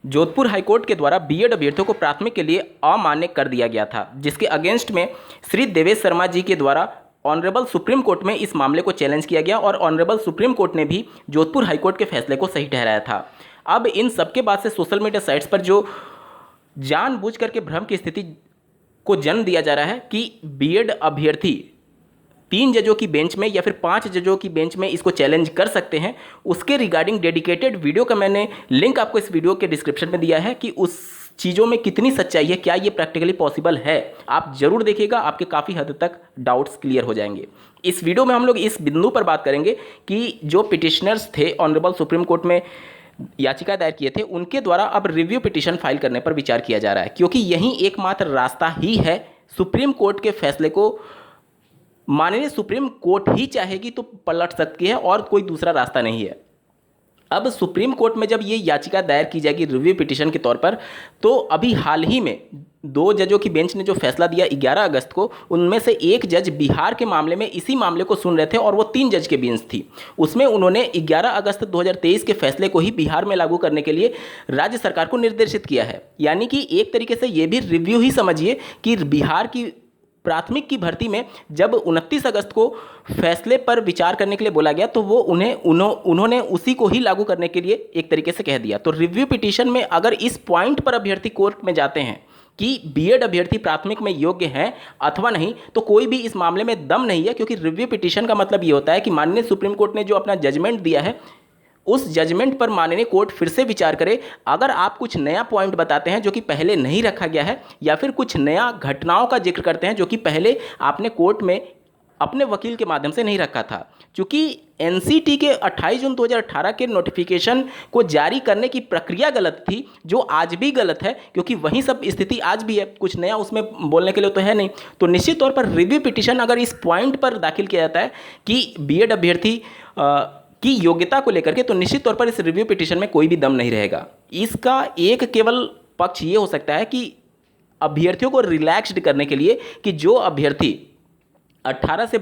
Jodhpur high court के द्वारा BEd अभ्यर्थियों को प्राथमिक के लिए अमान्य कर दिया गया था, जिसके अगेंस्ट में श्री देवेश शर्मा जी के द्वारा ऑनरेबल सुप्रीम कोर्ट में इस मामले को चैलेंज किया गया और ऑनरेबल सुप्रीम कोर्ट ने भी जोधपुर हाईकोर्ट के फैसले को सही ठहराया था। अब इन सबके बाद से सोशल मीडिया साइट्स पर जो जानबूझ करके भ्रम की स्थिति को जन्म दिया जा रहा है कि बीएड अभ्यर्थी 3 जजों की बेंच में या फिर 5 जजों की बेंच में इसको चैलेंज कर सकते हैं, उसके रिगार्डिंग डेडिकेटेड वीडियो का मैंने लिंक आपको इस वीडियो के डिस्क्रिप्शन में दिया है कि उस चीज़ों में कितनी सच्चाई है, क्या ये प्रैक्टिकली पॉसिबल है। आप जरूर देखिएगा, आपके काफ़ी हद तक डाउट्स क्लियर हो जाएंगे। इस वीडियो में हम लोग इस बिंदु पर बात करेंगे कि जो पिटिशनर्स थे ऑनरेबल सुप्रीम कोर्ट में याचिका दायर किए थे, उनके द्वारा अब रिव्यू पिटिशन फाइल करने पर विचार किया जा रहा है, क्योंकि यही एकमात्र रास्ता ही है सुप्रीम कोर्ट के फैसले को माननीय सुप्रीम कोर्ट ही चाहेगी तो पलट सकती है और कोई दूसरा रास्ता नहीं है। अब सुप्रीम कोर्ट में जब ये याचिका दायर की जाएगी रिव्यू पिटिशन के तौर पर, तो अभी हाल ही में 2 जजों की बेंच ने जो फैसला दिया 11 अगस्त को, उनमें से एक जज बिहार के मामले में इसी मामले को सुन रहे थे और वो 3 जज के बेंच थी। उसमें उन्होंने 11 अगस्त 2023 के फैसले को ही बिहार में लागू करने के लिए राज्य सरकार को निर्देशित किया है। यानी कि एक तरीके से ये भी रिव्यू ही समझिए कि बिहार की प्राथमिक की भर्ती में जब 29 अगस्त को फैसले पर विचार करने के लिए बोला गया, तो वो उन्होंने उसी को ही लागू करने के लिए एक तरीके से कह दिया। तो रिव्यू पिटीशन में अगर इस पॉइंट पर अभ्यर्थी कोर्ट में जाते हैं कि बीएड अभ्यर्थी प्राथमिक में योग्य हैं अथवा नहीं, तो कोई भी इस मामले में दम नहीं है, क्योंकि रिव्यू पिटीशन का मतलब ये होता है कि माननीय सुप्रीम कोर्ट ने जो अपना जजमेंट दिया है, उस जजमेंट पर माननीय कोर्ट फिर से विचार करे। अगर आप कुछ नया पॉइंट बताते हैं जो कि पहले नहीं रखा गया है, या फिर कुछ नया घटनाओं का जिक्र करते हैं जो कि पहले आपने कोर्ट में अपने वकील के माध्यम से नहीं रखा था, क्योंकि एनसीटी के 28 जून 2018 के नोटिफिकेशन को जारी करने की प्रक्रिया गलत थी, जो आज भी गलत है, क्योंकि वही सब स्थिति आज भी है, कुछ नया उसमें बोलने के लिए तो है नहीं। तो निश्चित तौर पर रिव्यू पिटीशन अगर इस पॉइंट पर दाखिल किया जाता है कि बीएड अभ्यर्थी की योग्यता को लेकर के, तो निश्चित तौर पर इस रिव्यू पिटीशन में कोई भी दम नहीं रहेगा। इसका एक केवल पक्ष ये हो सकता है कि अभ्यर्थियों को रिलैक्स्ड करने के लिए कि जो अभ्यर्थी 18 से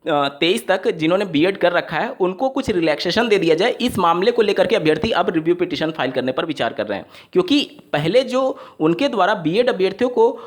23 तक जिन्होंने बीएड कर रखा है, उनको कुछ रिलैक्सेशन दे दिया जाए। इस मामले को लेकर के अभ्यर्थी अब रिव्यू पिटीशन फाइल करने पर विचार कर रहे हैं, क्योंकि पहले जो उनके द्वारा बीएड अभ्यर्थियों को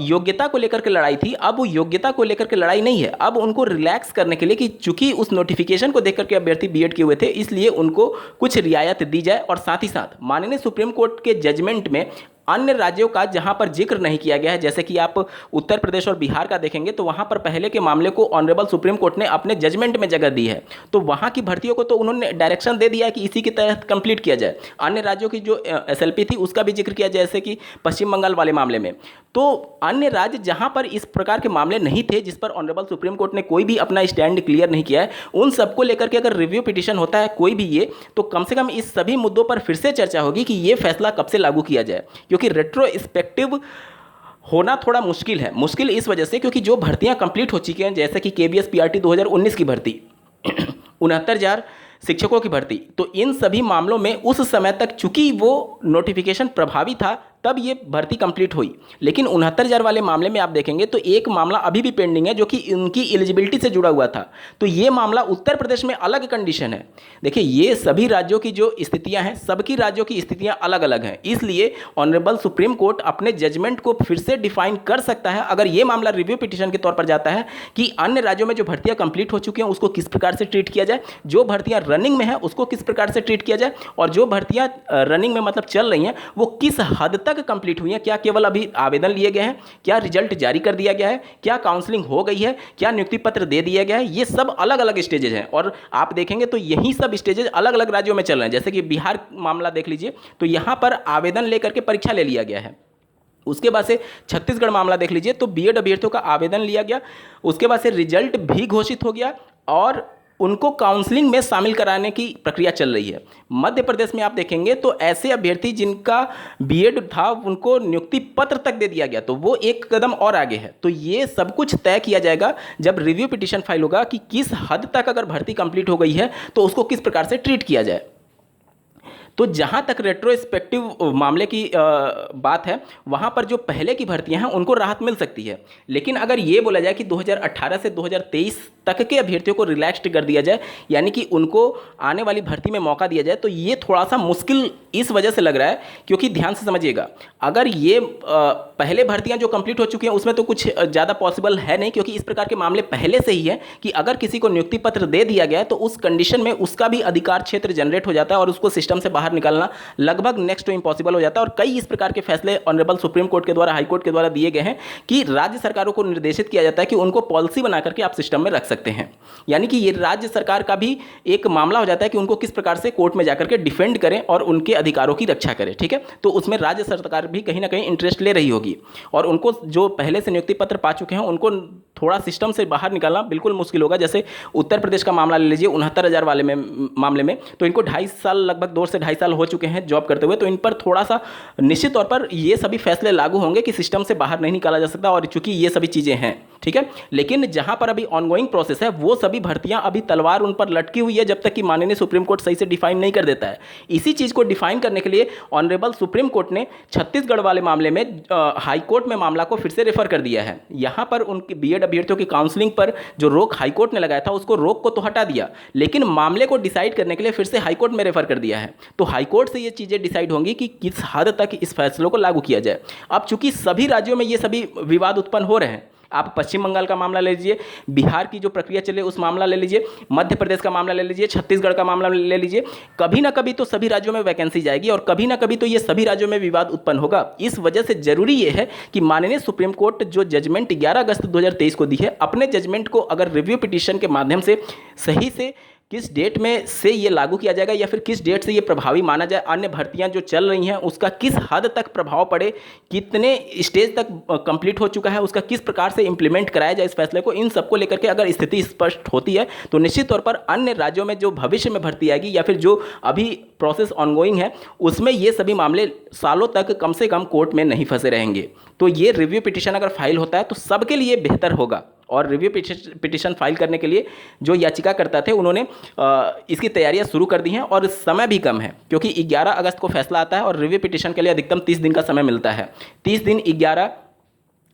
योग्यता को लेकर के लड़ाई थी, अब वो योग्यता को लेकर के लड़ाई नहीं है। अब उनको रिलैक्स करने के लिए कि चूंकि उस नोटिफिकेशन को देख करके अभ्यर्थी बीएड किए हुए थे, इसलिए उनको कुछ रियायत दी जाए। और साथ ही साथ माननीय सुप्रीम कोर्ट के जजमेंट में अन्य राज्यों का जहां पर जिक्र नहीं किया गया है, जैसे कि आप उत्तर प्रदेश और बिहार का देखेंगे, तो वहां पर पहले के मामले को ऑनरेबल सुप्रीम कोर्ट ने अपने जजमेंट में जगह दी है। तो वहां की भर्तियों को तो उन्होंने डायरेक्शन दे दिया है कि इसी के तहत कंप्लीट किया जाए। अन्य राज्यों की जो एसएलपी थी उसका भी जिक्र किया, जैसे कि पश्चिम बंगाल वाले मामले में। तो अन्य राज्य जहां पर इस प्रकार के मामले नहीं थे, जिस पर ऑनरेबल सुप्रीम कोर्ट ने कोई भी अपना स्टैंड क्लियर नहीं किया है, उन सबको लेकर के अगर रिव्यू पिटीशन होता है कोई भी ये, तो कम से कम इस सभी मुद्दों पर फिर से चर्चा होगी कि ये फैसला कब से लागू किया जाए। क्योंकि रेट्रोस्पेक्टिव होना थोड़ा मुश्किल है। मुश्किल इस वजह से क्योंकि जो भर्तियां कंप्लीट हो चुकी हैं, जैसे कि केबीएस पीआरटी 2019 की भर्ती 69,000 शिक्षकों की भर्ती, तो इन सभी मामलों में उस समय तक चूंकि वो नोटिफिकेशन प्रभावी था, तब ये भर्ती कंप्लीट हुई। लेकिन 69,000 वाले मामले में आप देखेंगे तो एक मामला अभी भी पेंडिंग है, जो कि इनकी एलिजिबिलिटी से जुड़ा हुआ था। तो ये मामला उत्तर प्रदेश में अलग कंडीशन है। देखिए, ये सभी राज्यों की जो स्थितियां हैं, सबकी राज्यों की स्थितियां अलग अलग हैं। इसलिए ऑनरेबल सुप्रीम कोर्ट अपने जजमेंट को फिर से डिफाइन कर सकता है, अगर ये मामला रिव्यू पिटीशन के तौर पर जाता है, कि अन्य राज्यों में जो भर्तियां कंप्लीट हो चुकी हैं उसको किस प्रकार से ट्रीट किया जाए, जो भर्तियां रनिंग में है उसको किस प्रकार से ट्रीट किया जाए, और जो भर्तियां रनिंग में मतलब चल रही हैं वो किस हद तक कंप्लीट हुई है। क्या केवल अभी आवेदन लिए गए हैं, क्या रिजल्ट जारी कर दिया गया है, क्या काउंसलिंग हो गई है, क्या नियुक्ति पत्र दे दिया गया है। ये सब अलग अलग स्टेजेज हैं, और आप देखेंगे तो यही सब स्टेजेज अलग अलग राज्यों में चल रहे हैं। जैसे कि बिहार मामला देख लीजिए, तो यहां पर आवेदन लेकर के परीक्षा ले लिया गया है। उसके बाद से छत्तीसगढ़ मामला देख लीजिए, तो बीएड अभ्यर्थियों का आवेदन लिया गया, उसके बाद से रिजल्ट भी घोषित हो गया और उनको काउंसलिंग में शामिल कराने की प्रक्रिया चल रही है। मध्य प्रदेश में आप देखेंगे तो ऐसे अभ्यर्थी जिनका बीएड था उनको नियुक्ति पत्र तक दे दिया गया, तो वो एक कदम और आगे है। तो ये सब कुछ तय किया जाएगा जब रिव्यू पिटीशन फाइल होगा कि किस हद तक अगर भर्ती कंप्लीट हो गई है तो उसको किस प्रकार से ट्रीट किया जाए। तो जहाँ तक रेट्रोस्पेक्टिव मामले की बात है, वहाँ पर जो पहले की भर्तियाँ हैं उनको राहत मिल सकती है। लेकिन अगर ये बोला जाए कि 2018 से 2023 तक के अभ्यर्थियों को रिलैक्स्ड कर दिया जाए, यानी कि उनको आने वाली भर्ती में मौका दिया जाए, तो ये थोड़ा सा मुश्किल इस वजह से लग रहा है क्योंकि ध्यान से समझिएगा, अगर ये पहले भर्तियां जो कंप्लीट हो चुकी हैं उसमें तो कुछ ज़्यादा पॉसिबल है नहीं, क्योंकि इस प्रकार के मामले पहले से ही है कि अगर किसी को नियुक्ति पत्र दे दिया गया है तो उस कंडीशन में उसका भी अधिकार क्षेत्र जनरेट हो जाता है और उसको सिस्टम से बाहर निकालना लगभग नेक्स्ट टू इम्पॉसिबल हो जाता है। और कई इस प्रकार के फैसले ऑनरेबल सुप्रीम कोर्ट के द्वारा, हाई कोर्ट के द्वारा दिए गए हैं कि राज्य सरकारों को निर्देशित किया जाता है कि उनको पॉलिसी बना करके आप सिस्टम में रख सकते हैं। यानी कि ये राज्य सरकार का भी एक मामला हो जाता है कि उनको किस प्रकार से कोर्ट में जाकर के डिफेंड करें और उनके अधिकारों की रक्षा करें। ठीक है, तो उसमें राज्य सरकार भी कहीं ना कहीं इंटरेस्ट ले रही होगी और उनको जो पहले से नियुक्ति पत्र पा चुके हैं उनको थोड़ा सिस्टम से बाहर निकालना बिल्कुल मुश्किल होगा। जैसे उत्तर प्रदेश का मामला ले लीजिए, 69,000 वाले मामले में तो इनको 2.5 साल, लगभग 2 से 2.5 साल हो चुके हैं जॉब करते हुए, तो इन पर थोड़ा सा निश्चित तौर पर ये सभी फैसले लागू होंगे कि सिस्टम से बाहर नहीं निकाला जा सकता, और चूंकि ये सभी चीज़ें हैं। ठीक है, लेकिन जहां पर अभी ऑनगोइंग प्रोसेस है वो सभी भर्तियां अभी तलवार उन पर लटकी हुई है जब तक कि माननीय सुप्रीम कोर्ट सही से डिफाइन नहीं कर देता है। इसी चीज़ को डिफाइन करने के लिए ऑनरेबल सुप्रीम कोर्ट ने छत्तीसगढ़ वाले मामले में हाई कोर्ट में मामला को फिर से रेफर कर दिया है। यहां पर उनके बीएड अभ्यर्थियों की काउंसलिंग पर जो रोक हाई कोर्ट ने लगाया था उसको रोक को तो हटा दिया, लेकिन मामले को डिसाइड करने के लिए फिर से हाई कोर्ट में रेफर कर दिया है। तो हाई कोर्ट से ये चीज़ें डिसाइड होंगी कि किस हद तक इस फैसलों को लागू किया जाए। अब चूंकि सभी राज्यों में ये सभी विवाद उत्पन्न हो रहे हैं, आप पश्चिम बंगाल का मामला ले लीजिए, बिहार की जो प्रक्रिया चले उस मामला ले लीजिए, मध्य प्रदेश का मामला ले लीजिए, छत्तीसगढ़ का मामला ले लीजिए, कभी ना कभी तो सभी राज्यों में वैकेंसी जाएगी और कभी ना कभी तो ये सभी राज्यों में विवाद उत्पन्न होगा। इस वजह से जरूरी ये है कि माननीय सुप्रीम कोर्ट जो जजमेंट 11 अगस्त 2023 को दी है, अपने जजमेंट को अगर रिव्यू पिटीशन के माध्यम से सही से किस डेट में से ये लागू किया जाएगा या फिर किस डेट से ये प्रभावी माना जाए, अन्य भर्तियां जो चल रही हैं उसका किस हद तक प्रभाव पड़े, कितने स्टेज तक कंप्लीट हो चुका है, उसका किस प्रकार से इंप्लीमेंट कराया जाए इस फैसले को, इन सबको लेकर के अगर स्थिति स्पष्ट होती है तो निश्चित तौर पर अन्य राज्यों में जो भविष्य में भर्ती आएगी या फिर जो अभी प्रोसेस ऑनगोइंग है उसमें ये सभी मामले सालों तक कम से कम कोर्ट में नहीं फंसे रहेंगे। तो ये रिव्यू पिटीशन अगर फाइल होता है तो सबके लिए बेहतर होगा। और रिव्यू पिटीशन फाइल करने के लिए जो याचिकाकर्ता थे उन्होंने इसकी तैयारियां शुरू कर दी हैं और समय भी कम है क्योंकि 11 अगस्त को फैसला आता है और रिव्यू पिटीशन के लिए अधिकतम 30 दिन का समय मिलता है। 30 दिन 11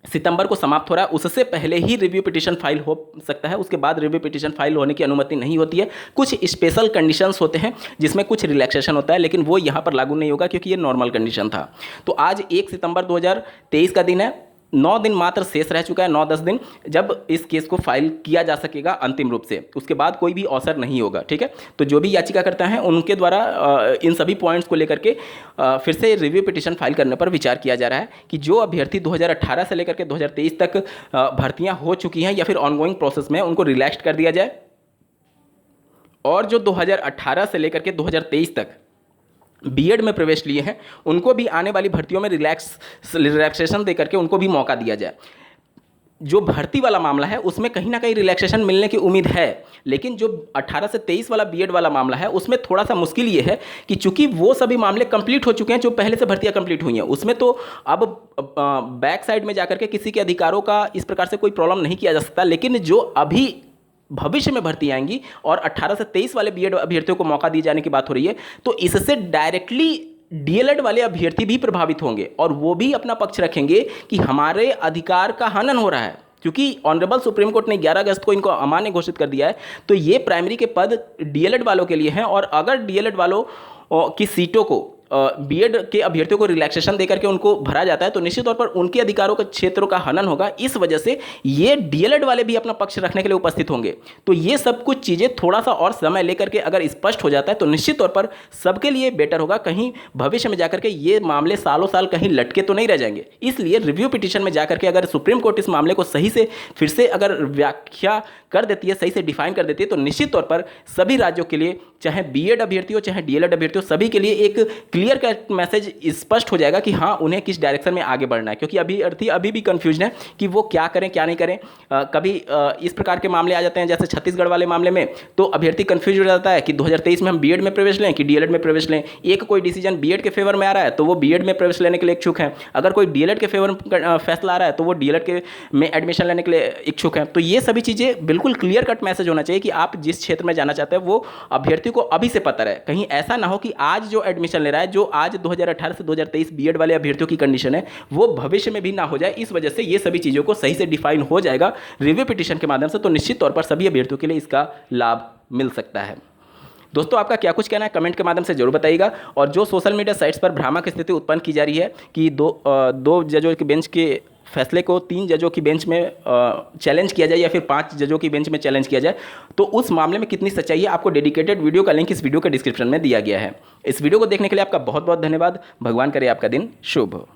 सितंबर को समाप्त हो रहा है, उससे पहले ही रिव्यू पिटीशन फाइल हो सकता है, उसके बाद रिव्यू पिटीशन फाइल होने की अनुमति नहीं होती है। कुछ स्पेशल कंडीशंस होते हैं जिसमें कुछ रिलैक्सेशन होता है, लेकिन वो यहाँ पर लागू नहीं होगा क्योंकि ये नॉर्मल कंडीशन था। तो आज 1 सितंबर 2023 का दिन है, 9 दिन मात्र शेष रह चुका है, 9-10 दिन जब इस केस को फाइल किया जा सकेगा अंतिम रूप से, उसके बाद कोई भी अवसर नहीं होगा। ठीक है, तो जो भी याचिकाकर्ता हैं उनके द्वारा इन सभी पॉइंट्स को लेकर के फिर से रिव्यू पिटीशन फाइल करने पर विचार किया जा रहा है कि जो अभ्यर्थी 2018 से लेकर के 2023 तक भर्तियां हो चुकी हैं या फिर ऑनगोइंग प्रोसेस में उनको रिलैक्स कर दिया जाए, और जो 2018 से लेकर के 2023 तक बीएड में प्रवेश लिए हैं उनको भी आने वाली भर्तियों में रिलैक्सेशन देकर के उनको भी मौका दिया जाए। जो भर्ती वाला मामला है उसमें कहीं ना कहीं रिलैक्सेशन मिलने की उम्मीद है, लेकिन जो 18 से 23 वाला बीएड वाला मामला है उसमें थोड़ा सा मुश्किल ये है कि चूंकि वो सभी मामले कंप्लीट हो चुके हैं जो पहले से भर्तियां कंप्लीट हुई हैं, उसमें तो अब बैक साइड में जाकर के किसी के अधिकारों का इस प्रकार से कोई प्रॉब्लम नहीं किया जा सकता। लेकिन जो अभी भविष्य में भर्ती आएंगी और 18 से 23 वाले बीएड अभ्यर्थियों को मौका दिए जाने की बात हो रही है, तो इससे डायरेक्टली डीएलएड वाले अभ्यर्थी भी प्रभावित होंगे और वो भी अपना पक्ष रखेंगे कि हमारे अधिकार का हनन हो रहा है। क्योंकि ऑनरेबल सुप्रीम कोर्ट ने 11 अगस्त को इनको अमान्य घोषित कर दिया है, तो ये प्राइमरी के पद डीएलएड वालों के लिए हैं, और अगर डीएलएड वालों की सीटों को बीएड के अभ्यर्थियों को रिलैक्सेशन देकर के उनको भरा जाता है तो निश्चित तौर पर उनके अधिकारों के क्षेत्रों का हनन होगा। इस वजह से ये डीएलएड वाले भी अपना पक्ष रखने के लिए उपस्थित होंगे। तो ये सब कुछ चीज़ें थोड़ा सा और समय लेकर के अगर स्पष्ट हो जाता है तो निश्चित तौर पर सबके लिए बेटर होगा। कहीं भविष्य में जाकर के ये मामले सालों साल कहीं लटके तो नहीं रह जाएंगे। इसलिए रिव्यू पिटीशन में जाकर के अगर सुप्रीम कोर्ट इस मामले को सही से फिर से अगर व्याख्या कर देती है, सही से डिफाइन कर देती है, तो निश्चित तौर पर सभी राज्यों के लिए, चाहे बीएड अभ्यर्थी हो चाहे डीएलएड अभ्यर्थी हो, सभी के लिए एक क्लियर कट मैसेज स्पष्ट हो जाएगा कि हाँ उन्हें किस डायरेक्शन में आगे बढ़ना है। क्योंकि अभ्यर्थी अभी भी कंफ्यूजन है कि वो क्या करें क्या नहीं करें। कभी इस प्रकार के मामले आ जाते हैं जैसे छत्तीसगढ़ वाले मामले में, तो अभ्यर्थी कंफ्यूज हो जाता है कि 2023 में हम बीएड में प्रवेश लें कि डीएलएड में प्रवेश लें। एक कोई डिसीजन बीएड के फेवर में आ रहा है तो वो बीएड में प्रवेश लेने के लिए इच्छुक हैं, अगर कोई डीएलएड के फेवर में फैसला आ रहा है तो वो डीएलएड के में एडमिशन लेने के लिए इच्छुक हैं। तो ये सभी चीज़ें बिल्कुल क्लियर कट मैसेज होना चाहिए कि आप जिस क्षेत्र में जाना चाहते हैं वो अभ्यर्थी अभ्यर्थी को अभी से पता रहे, कहीं ऐसा ना हो कि आज जो एडमिशन ले रहा है, जो आज 2018 से 2023 बीएड वाले अभ्यर्थियों की कंडीशन है, वो भविष्य में भी ना हो जाए। इस वजह से ये सभी चीज़ों को सही से डिफाइन हो जाएगा रिव्यू पिटीशन के माध्यम से, तो निश्चित तौर पर सभी अभ्यर्थियों के लिए इसका लाभ मिल सकता है। दोस्तों, आपका क्या कुछ कहना है कमेंट के माध्यम से जरूर बताइएगा। और जो सोशल मीडिया साइट्स पर भ्रामक स्थिति उत्पन्न की जा रही है कि दो जजों के बेंच के फैसले को 3 जजों की बेंच में चैलेंज किया जाए या फिर 5 जजों की बेंच में चैलेंज किया जाए, तो उस मामले में कितनी सच्चाई है, आपको डेडिकेटेड वीडियो का लिंक इस वीडियो के डिस्क्रिप्शन में दिया गया है। इस वीडियो को देखने के लिए आपका बहुत बहुत धन्यवाद। भगवान करे आपका दिन शुभ हो।